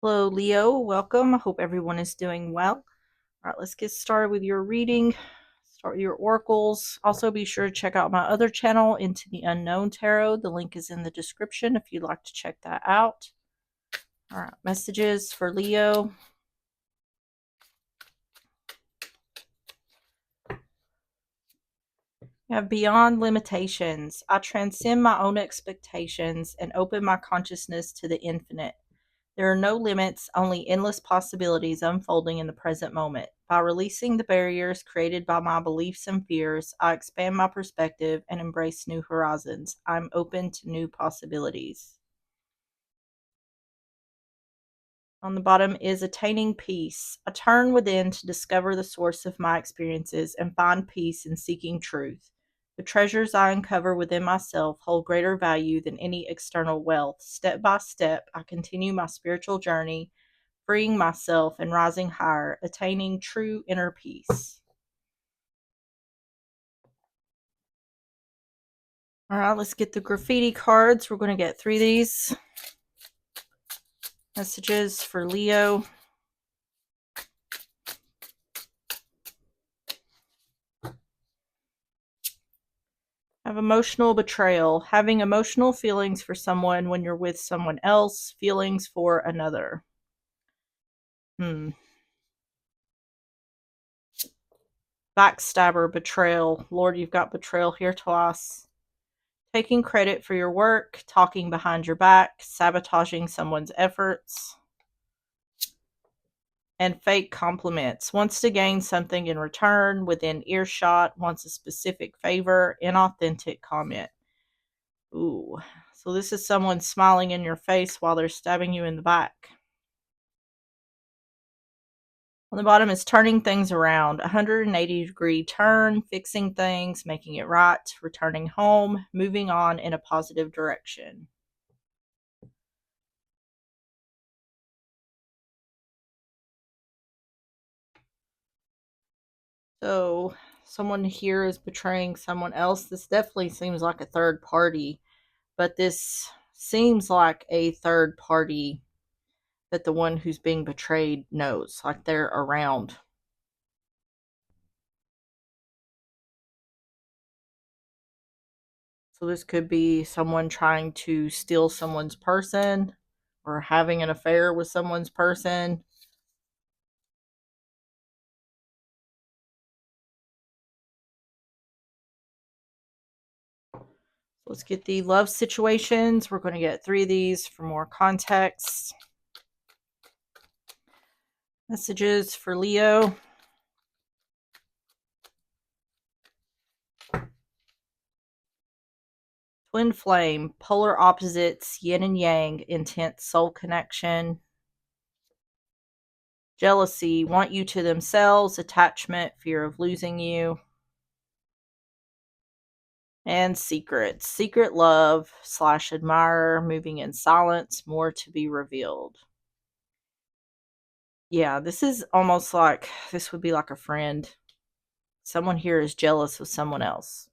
Hello, Leo. Welcome. I hope everyone is doing well. All right, let's get started with your reading. Start with your oracles. Also, be sure to check out my other channel, Into the Unknown Tarot. The link is in the description if you'd like to check that out. All right, messages for Leo. You have beyond limitations. I transcend my own expectations and open my consciousness to the infinite. There are no limits, only endless possibilities unfolding in the present moment. By releasing the barriers created by my beliefs and fears, I expand my perspective and embrace new horizons. I'm open to new possibilities. On the bottom is attaining peace. I turn within to discover the source of my experiences and find peace in seeking truth. The treasures I uncover within myself hold greater value than any external wealth. Step by step, I continue my spiritual journey, freeing myself and rising higher, attaining true inner peace. All right, let's get the graffiti cards. We're going to get 3 of these. Messages for Leo. Have emotional betrayal. Having emotional feelings for someone when you're with someone else, feelings for another. Backstabber, betrayal. Lord, you've got betrayal here twice. Taking credit for your work, talking behind your back, sabotaging someone's efforts. And fake compliments. Wants to gain something in return, within earshot, wants a specific favor, inauthentic comment. Ooh. So this is someone smiling in your face while they're stabbing you in the back. On the bottom is turning things around. 180-degree turn, fixing things, making it right, returning home, moving on in a positive direction. So someone here is betraying someone else. This definitely seems like a third party, but this seems like a third party that the one who's being betrayed knows, like they're around. So this could be someone trying to steal someone's person or having an affair with someone's person. Let's get the love situations. We're going to get 3 of these for more context. Messages for Leo. Twin flame, polar opposites, yin and yang, intense soul connection. Jealousy, want you to themselves, attachment, fear of losing you. And secrets, secret love / admirer, moving in silence, more to be revealed. Yeah, this is almost like this would be like a friend. Someone here is jealous of someone else.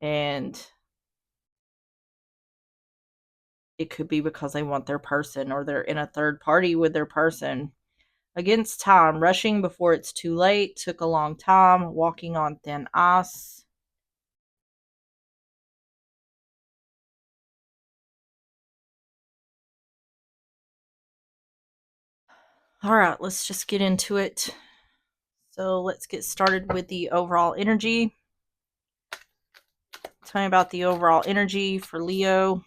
And it could be because they want their person or they're in a third party with their person. Against time, rushing before it's too late, took a long time, walking on thin ice. All right, let's just get into it. So let's get started with the overall energy. Tell me about the overall energy for Leo.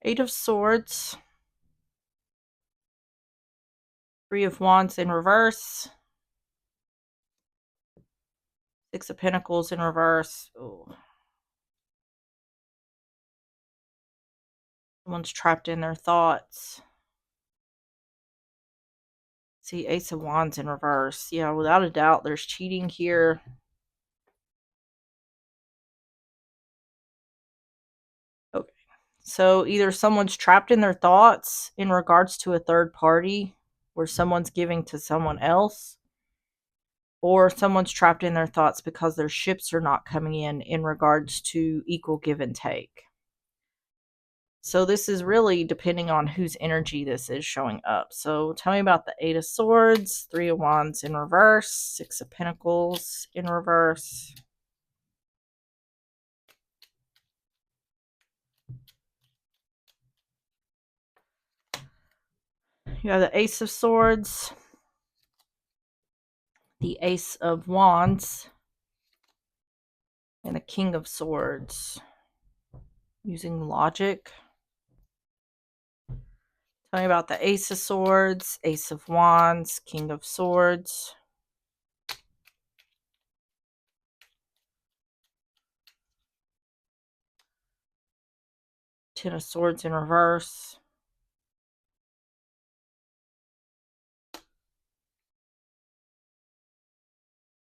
Eight of Swords. 3 of Wands in reverse. 6 of Pentacles in reverse. Ooh. Someone's trapped in their thoughts. See, Ace of Wands in reverse. Yeah, without a doubt, there's cheating here. Okay. So either someone's trapped in their thoughts in regards to a third party, where someone's giving to someone else, or someone's trapped in their thoughts because their ships are not coming in regards to equal give and take. So this is really depending on whose energy this is showing up. So tell me about the Eight of Swords, Three of Wands in reverse, Six of Pentacles in reverse. You have the Ace of Swords, the Ace of Wands, and the King of Swords. Using logic. Tell me about the Ace of Swords, Ace of Wands, King of Swords. Ten of Swords in reverse.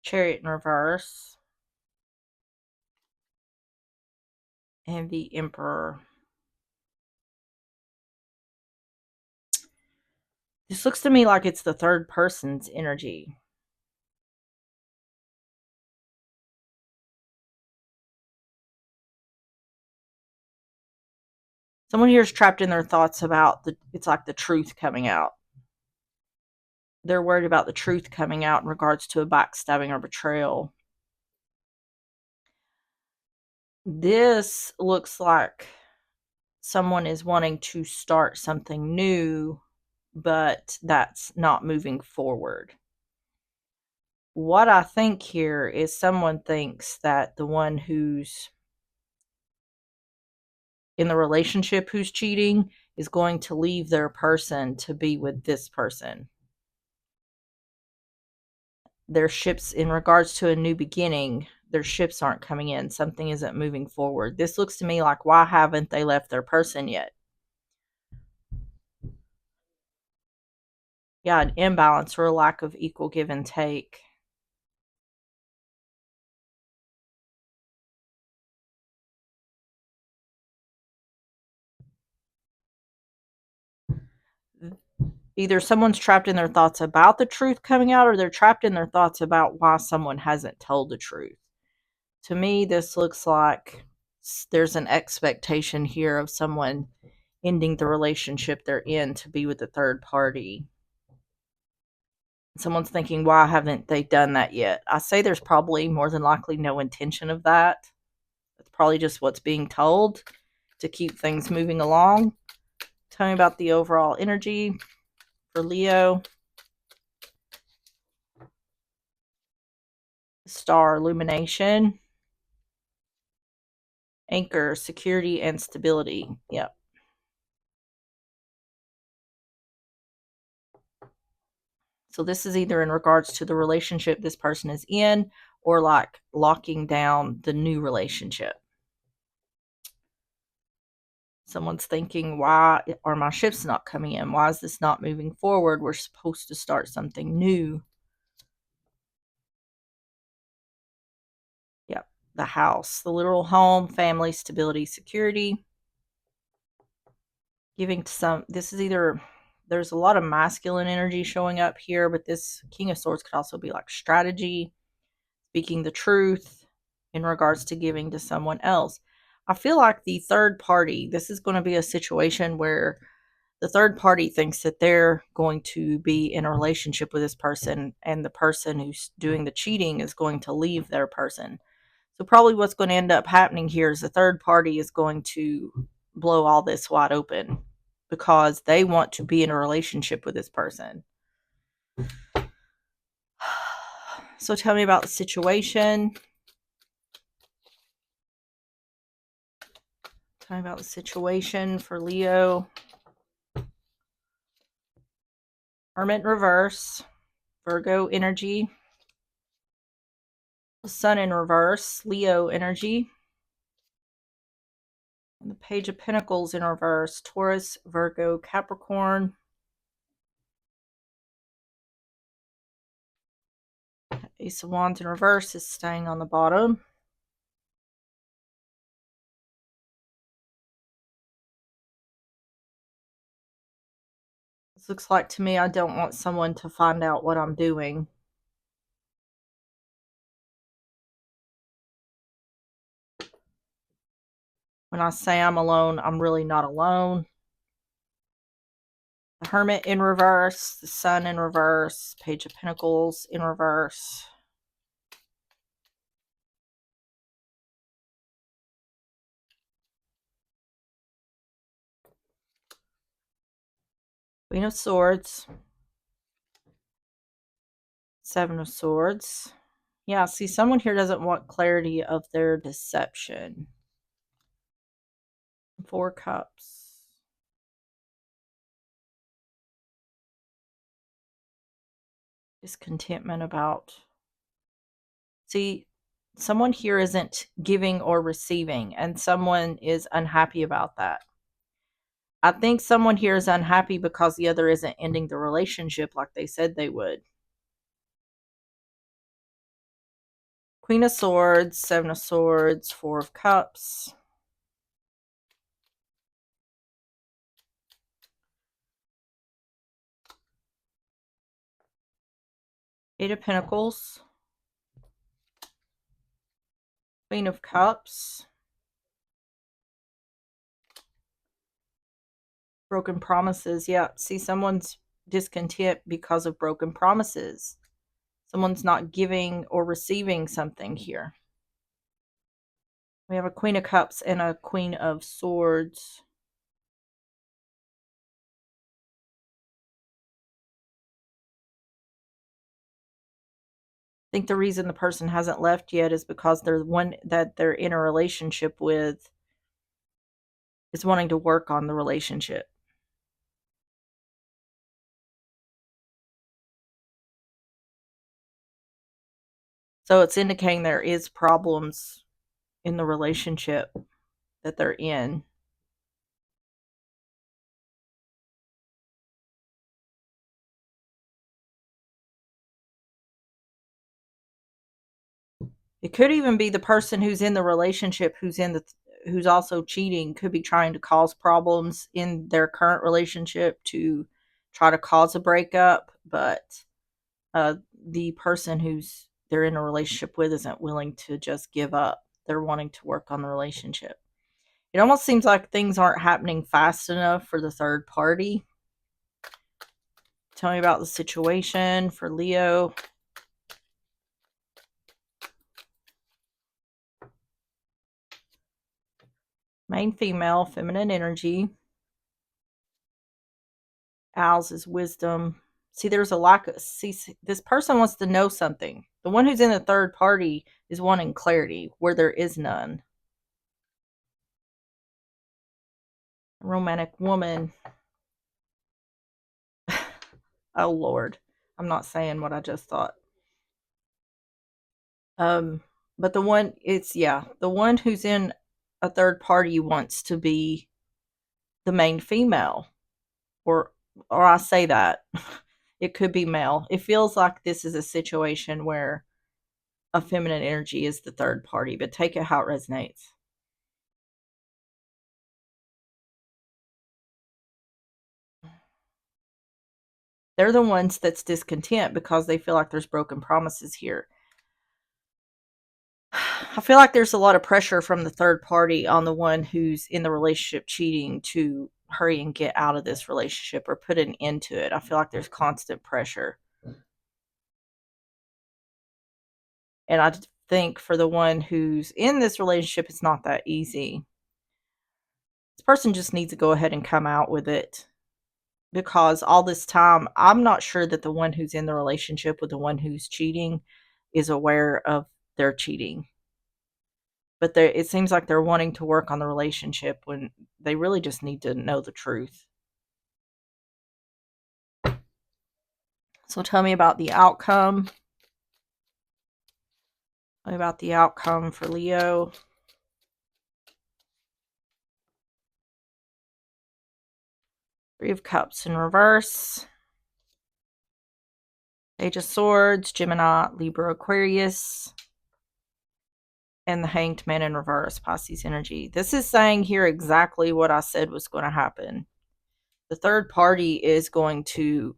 Chariot in reverse. And the Emperor. This looks to me like it's the third person's energy. Someone here is trapped in their thoughts about it's like the truth coming out. They're worried about the truth coming out in regards to a backstabbing or betrayal. This looks like someone is wanting to start something new, but that's not moving forward. What I think here is someone thinks that the one who's in the relationship who's cheating is going to leave their person to be with this person. Their ships, in regards to a new beginning, their ships aren't coming in. Something isn't moving forward. This looks to me like, why haven't they left their person yet? Yeah, an imbalance or a lack of equal give and take. Either someone's trapped in their thoughts about the truth coming out, or they're trapped in their thoughts about why someone hasn't told the truth. To me, this looks like there's an expectation here of someone ending the relationship they're in to be with a third party. Someone's thinking, why haven't they done that yet? I say there's probably more than likely no intention of that. It's probably just what's being told to keep things moving along. Tell me about the overall energy for Leo. Star, illumination. Anchor, security and stability. Yep. So this is either in regards to the relationship this person is in, or like locking down the new relationship. Someone's thinking, why are my ships not coming in? Why is this not moving forward? We're supposed to start something new. Yep. The house, the literal home, family, stability, security. Giving to some, this is either, there's a lot of masculine energy showing up here, but this King of Swords could also be like strategy, speaking the truth in regards to giving to someone else. I feel like the third party, this is going to be a situation where the third party thinks that they're going to be in a relationship with this person, and the person who's doing the cheating is going to leave their person. So probably what's going to end up happening here is the third party is going to blow all this wide open because they want to be in a relationship with this person. So tell me about the situation. Tell me about the situation for Leo. Hermit in reverse. Virgo energy. The Sun in reverse. Leo energy. And the Page of Pentacles in reverse. Taurus, Virgo, Capricorn. Ace of Wands in reverse is staying on the bottom. This looks like to me I don't want someone to find out what I'm doing. When I say I'm alone, I'm really not alone. The Hermit in reverse, the Sun in reverse, Page of Pentacles in reverse. Queen of Swords. Seven of Swords. Yeah, see, someone here doesn't want clarity of their deception. Four Cups. Discontentment about. See, someone here isn't giving or receiving, and someone is unhappy about that. I think someone here is unhappy because the other isn't ending the relationship like they said they would. Queen of Swords, Seven of Swords, Four of Cups. Eight of Pentacles. Queen of Cups. Broken promises. Yeah, see, someone's discontent because of broken promises. Someone's not giving or receiving something here. We have a Queen of Cups and a Queen of Swords. I think the reason the person hasn't left yet is because they're one that they're in a relationship with is wanting to work on the relationship. So it's indicating there is problems in the relationship that they're in. It could even be the person who's in the relationship who's also cheating could be trying to cause problems in their current relationship to try to cause a breakup, but the person who's they're in a relationship with isn't willing to just give up. They're wanting to work on the relationship. It almost seems like things aren't happening fast enough for the third party. Tell me about the situation for Leo. Main female, feminine energy. Owls is wisdom. See, there's a lack of. See, this person wants to know something. The one who's in the third party is wanting clarity where there is none. Romantic woman. Oh, Lord. I'm not saying what I just thought. But the one, the one who's in a third party wants to be the main female. Or I say that. It could be male. It feels like this is a situation where a feminine energy is the third party, but take it how it resonates. They're the ones that's discontent because they feel like there's broken promises here. I feel like there's a lot of pressure from the third party on the one who's in the relationship cheating to hurry and get out of this relationship or put an end to it. I feel like there's constant pressure. And I think for the one who's in this relationship, it's not that easy. This person just needs to go ahead and come out with it, because all this time, I'm not sure that the one who's in the relationship with the one who's cheating is aware of their cheating. But it seems like they're wanting to work on the relationship when they really just need to know the truth. So tell me about the outcome. Tell me about the outcome for Leo. Three of Cups in reverse. Page of Swords, Gemini, Libra, Aquarius. And the Hanged Man in reverse, Pisces energy. This is saying here exactly what I said was going to happen. The third party is going to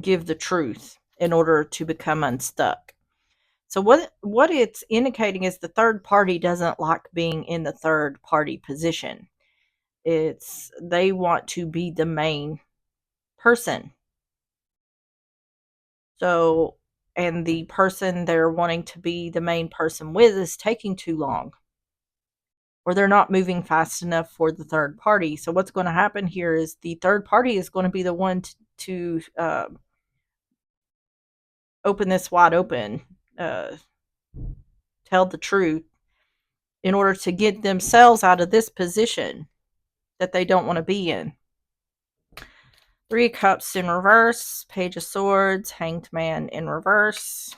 give the truth in order to become unstuck. So what it's indicating is the third party doesn't like being in the third party position. It's they want to be the main person. So, and the person they're wanting to be the main person with is taking too long, or they're not moving fast enough for the third party. So what's going to happen here is the third party is going to be the one to open this wide open, uh, tell the truth in order to get themselves out of this position that they don't want to be in. Three Cups in reverse, Page of Swords, Hanged Man in reverse.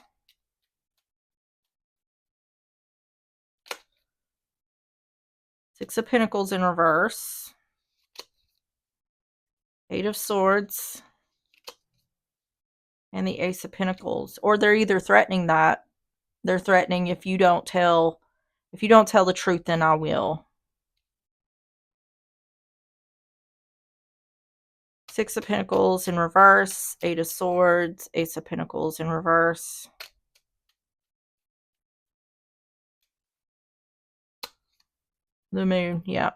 Six of Pentacles in reverse. Eight of Swords. And the Ace of Pentacles. Or they're either threatening that. They're threatening if you don't tell the truth, then I will. Six of Pentacles in reverse. Eight of Swords. Ace of Pentacles in reverse. The Moon, yeah.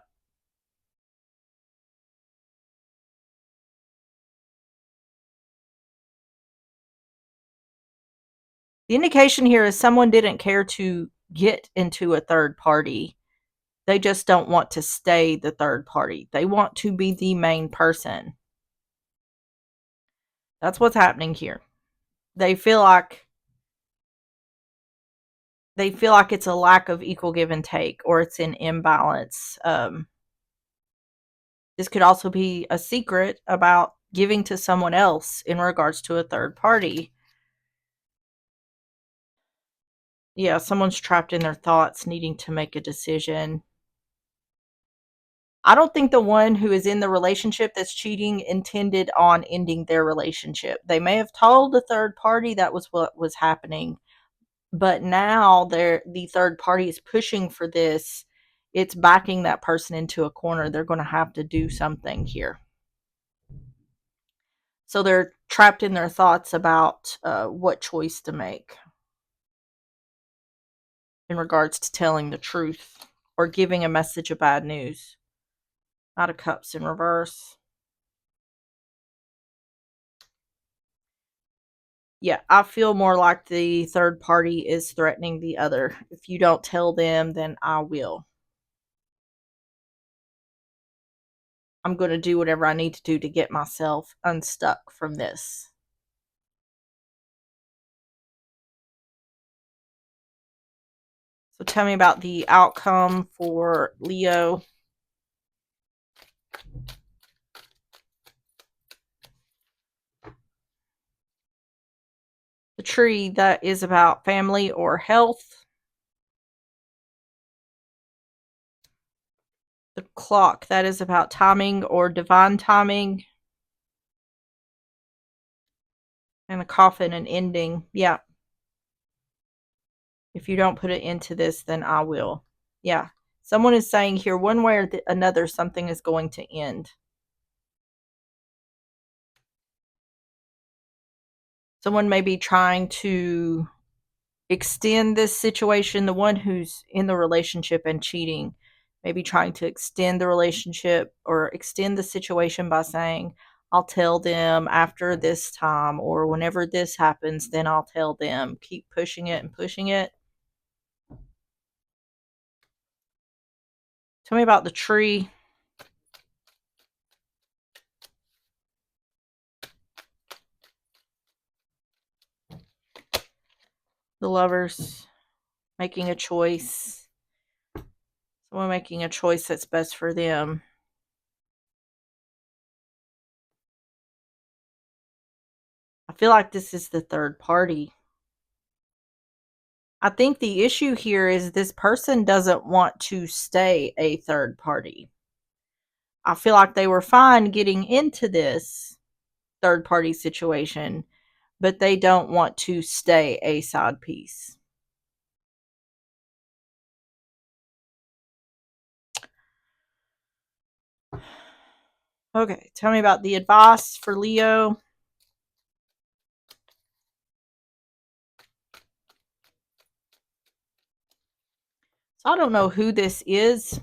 The indication here is someone didn't care to get into a third party. They just don't want to stay the third party. They want to be the main person. That's what's happening here. They feel like it's a lack of equal give and take, or it's an imbalance. This could also be a secret about giving to someone else in regards to a third party. Yeah, someone's trapped in their thoughts, needing to make a decision. I don't think the one who is in the relationship that's cheating intended on ending their relationship. They may have told the third party that was what was happening, but now the third party is pushing for this. It's backing that person into a corner. They're going to have to do something here. So they're trapped in their thoughts about what choice to make in regards to telling the truth or giving a message of bad news. Knight of Cups in reverse. Yeah, I feel more like the third party is threatening the other. If you don't tell them, then I will. I'm going to do whatever I need to do to get myself unstuck from this. So tell me about the outcome for Leo. The Tree, that is about family or health. The Clock, that is about timing or divine timing. And the Coffin, an ending. Yeah. If you don't put it into this, then I will. Yeah. Someone is saying here, one way or another, something is going to end. Someone may be trying to extend this situation. The one who's in the relationship and cheating may be trying to extend the relationship or extend the situation by saying, I'll tell them after this time, or whenever this happens, then I'll tell them. Keep pushing it and pushing it. Tell me about the Tree. The Lovers, making a choice. Someone making a choice that's best for them. I feel like this is the third party. I think the issue here is this person doesn't want to stay a third party. I feel like they were fine getting into this third party situation, but they don't want to stay a side piece. Okay, tell me about the advice for Leo. So I don't know who this is.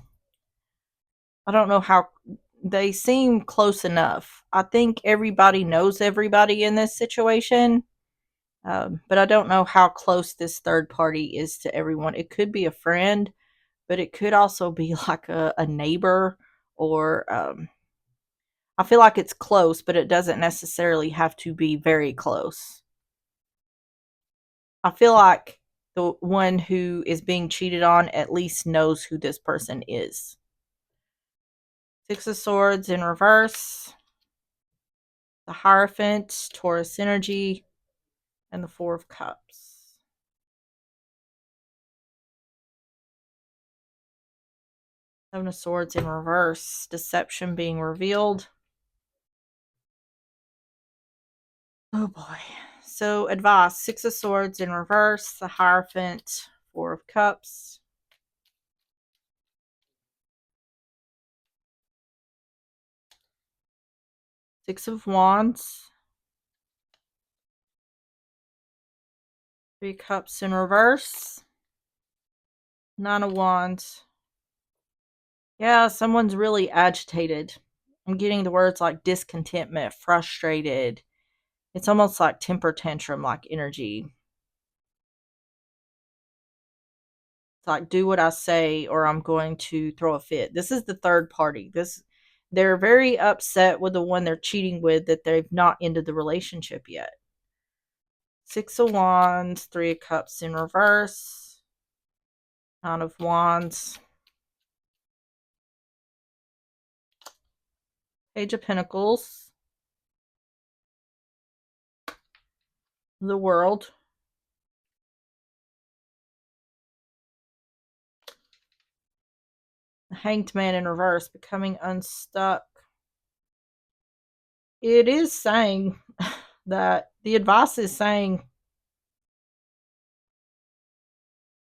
I don't know how they seem close enough. I think everybody knows everybody in this situation, but I don't know how close this third party is to everyone. It could be a friend, but it could also be like a neighbor or I feel like it's close, but it doesn't necessarily have to be very close. I feel like the one who is being cheated on at least knows who this person is. Six of Swords in reverse, the Hierophant, Taurus energy, and the Four of Cups. Seven of Swords in reverse, deception being revealed. Oh boy. So, advice: Six of Swords in reverse, the Hierophant, Four of Cups. Six of Wands, Three Cups in reverse, Nine of Wands. Yeah, someone's really agitated. I'm getting the words like discontentment, frustrated. It's almost like temper tantrum like energy. It's like, do what I say or I'm going to throw a fit. This is the third party. They're very upset with the one they're cheating with that they've not ended the relationship yet. Six of Wands, Three of Cups in reverse, Nine of Wands, Page of Pentacles, the World, the Hanged Man in reverse, becoming unstuck. It is saying that the advice is saying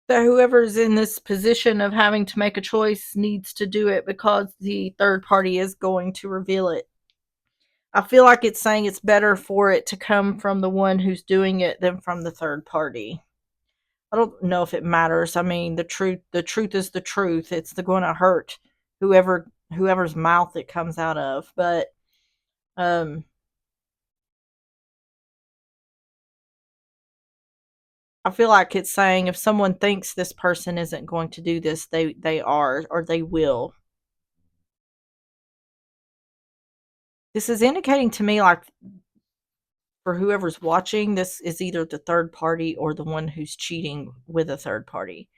that whoever's in this position of having to make a choice needs to do it because the third party is going to reveal it. I feel like it's saying it's better for it to come from the one who's doing it than from the third party. I don't know if it matters. I mean, the truth is the truth. It's going to hurt whoever's mouth it comes out of. But um I feel like it's saying if someone thinks this person isn't going to do this, they are or they will. This is indicating to me like for whoever's watching, this is either the third party or the one who's cheating with a third party.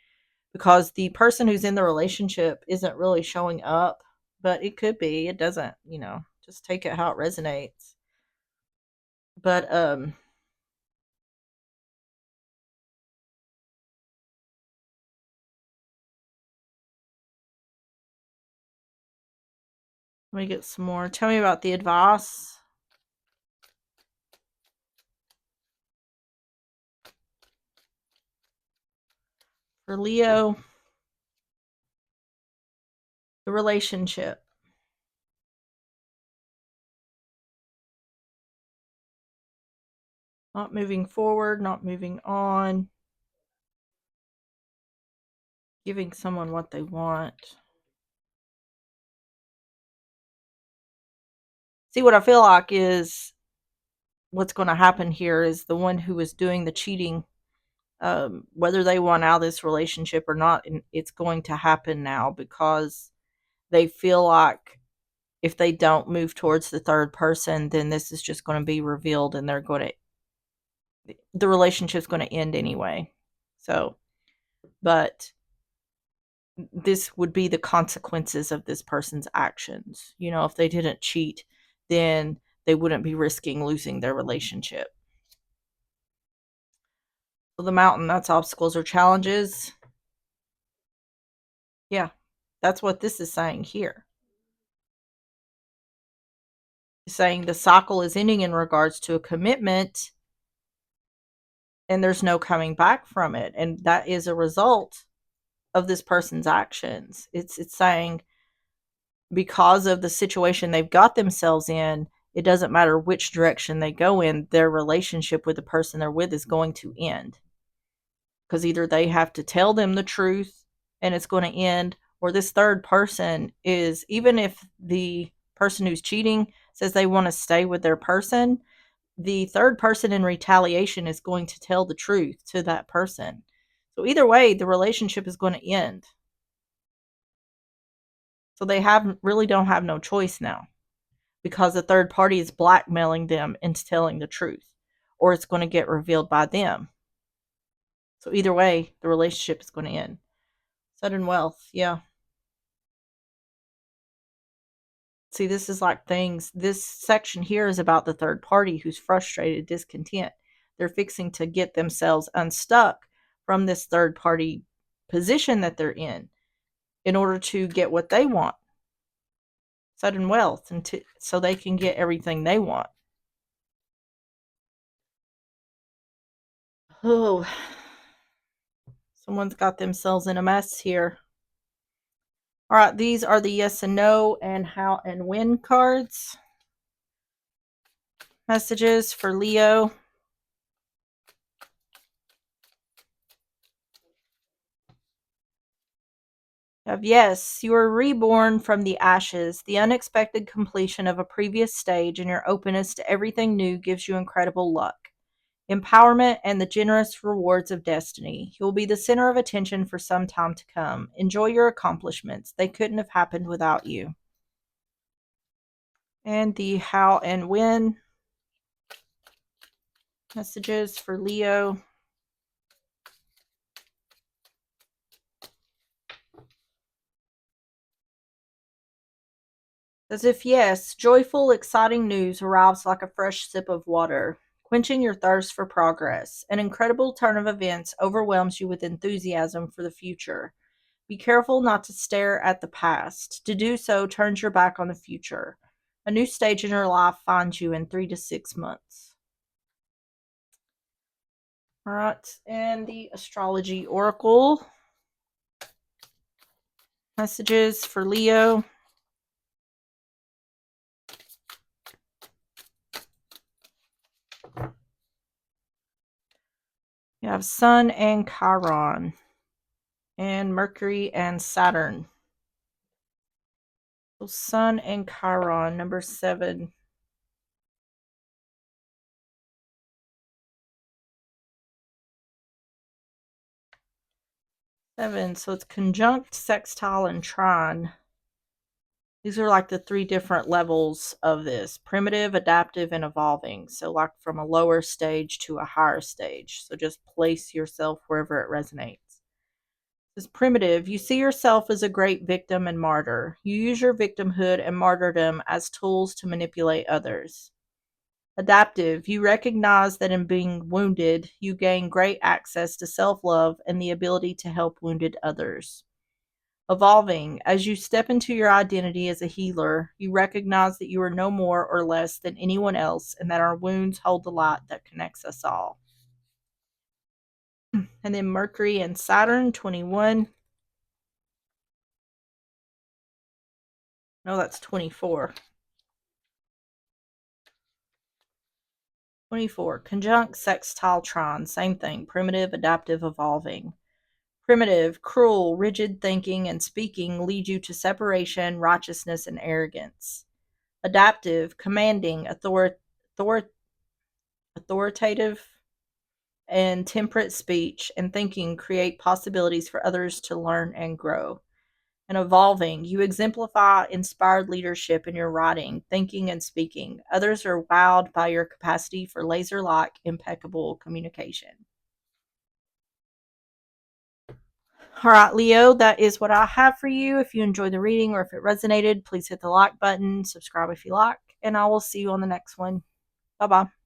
Because the person who's in the relationship isn't really showing up, but it could be. It doesn't, just take it how it resonates. But let me get some more. Tell me about the advice. For Leo, the relationship. Not moving forward, not moving on. Giving someone what they want. See, what I feel like is what's going to happen here is the one who is doing the cheating, whether they want out of this relationship or not, it's going to happen now because they feel like if they don't move towards the third person, then this is just going to be revealed and the relationship's going to end anyway. So, but this would be the consequences of this person's actions. If they didn't cheat, then they wouldn't be risking losing their relationship. So the mountain, that's obstacles or challenges. Yeah, that's what this is saying here. It's saying the cycle is ending in regards to a commitment and there's no coming back from it. And that is a result of this person's actions. It's saying because of the situation they've got themselves in, it doesn't matter which direction they go in, their relationship with the person they're with is going to end. Because either they have to tell them the truth and it's going to end, or this third person is, even if the person who's cheating says they want to stay with their person, the third person in retaliation is going to tell the truth to that person. So either way, the relationship is going to end. So they really don't have no choice now, because the third party is blackmailing them into telling the truth, or it's going to get revealed by them. So either way, the relationship is going to end. Sudden wealth, yeah. See, this is like things, this section here is about the third party who's frustrated, discontent. They're fixing to get themselves unstuck from this third party position that they're in order to get what they want, sudden wealth, and so they can get everything they want. Oh, someone's got themselves in a mess here. All right, these are the yes and no and how and when cards. Messages for Leo. Of yes, you are reborn from the ashes. The unexpected completion of a previous stage and your openness to everything new gives you incredible luck, empowerment, and the generous rewards of destiny. You will be the center of attention for some time to come. Enjoy your accomplishments. They couldn't have happened without you. And the how and when messages for Leo. As if yes, joyful, exciting news arrives like a fresh sip of water, quenching your thirst for progress. An incredible turn of events overwhelms you with enthusiasm for the future. Be careful not to stare at the past. To do so turns your back on the future. A new stage in your life finds you in 3 to 6 months. All right, and the astrology oracle messages for Leo. You have Sun and Chiron, and Mercury and Saturn. So Sun and Chiron, number 7. So it's conjunct, sextile, and trine. These are like the 3 different levels of this: primitive, adaptive, and evolving. So, like from a lower stage to a higher stage. So, just place yourself wherever it resonates. This primitive, you see yourself as a great victim and martyr. You use your victimhood and martyrdom as tools to manipulate others. Adaptive, you recognize that in being wounded, you gain great access to self love and the ability to help wounded others. Evolving, as you step into your identity as a healer, you recognize that you are no more or less than anyone else and that our wounds hold the light that connects us all. And then Mercury and Saturn, 21. No, that's 24. 24. Conjunct, sextile, trine. Same thing. Primitive, adaptive, evolving. Primitive, cruel, rigid thinking and speaking lead you to separation, righteousness, and arrogance. Adaptive, commanding, authoritative, and temperate speech and thinking create possibilities for others to learn and grow. And evolving, you exemplify inspired leadership in your writing, thinking, and speaking. Others are wowed by your capacity for laser like, impeccable communication. All right, Leo, that is what I have for you. If you enjoyed the reading or if it resonated, please hit the like button, subscribe if you like, and I will see you on the next one. Bye bye.